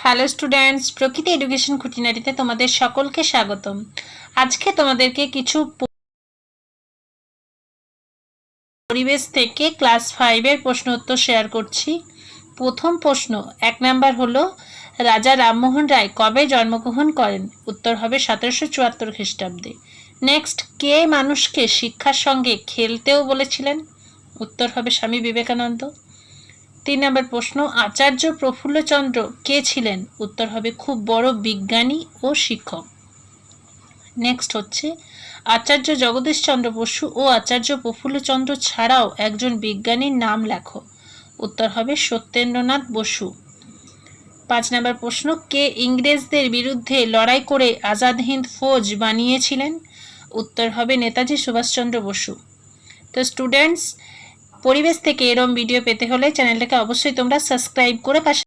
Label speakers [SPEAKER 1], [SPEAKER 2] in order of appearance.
[SPEAKER 1] Hello students, প্রকৃতি education খুঁটিনাটিতে তোমাদের সকলকে স্বাগতম। আজকে তোমাদেরকে কিছু পরিবেশ থেকে ক্লাস 5-এর প্রশ্ন উত্তর শেয়ার করছি। প্রথম প্রশ্ন 1 নাম্বার হলো, রাজা রামমোহন রায় কবে জন্মগ্রহণ করেন? উত্তর হবে 1774 খ্রিস্টাব্দে। নেক্সট, কে মানুষকে শিক্ষার সঙ্গে খেলতেও বলেছিলেন? উত্তর হবে স্বামী বিবেকানন্দ। 3 নম্বর প্রশ্ন, আচার্য প্রফুল্লচন্দ্র কে ছিলেন? উত্তর হবে খুব বড় বিজ্ঞানী ও শিক্ষক। নেক্সট হচ্ছে, আচার্য জগদীশচন্দ্র বসু ও আচার্য প্রফুল্লচন্দ্র ছাড়াও একজন বিজ্ঞানীর নাম লেখো। উত্তর হবে সত্যেন্দ্রনাথ বসু। 5 নম্বর প্রশ্ন, কে ইংরেজদের বিরুদ্ধে লড়াই করে আজাদ হিন্দ ফৌজ বানিয়েছিলেন? উত্তর হবে নেতাজি সুভাষচন্দ্র বসু। তো স্টুডেন্টস, পরিবেশ থেকে এরম ভিডিও পেতে হলে চ্যানেলটাকে অবশ্যই তোমরা সাবস্ক্রাইব করে পাশে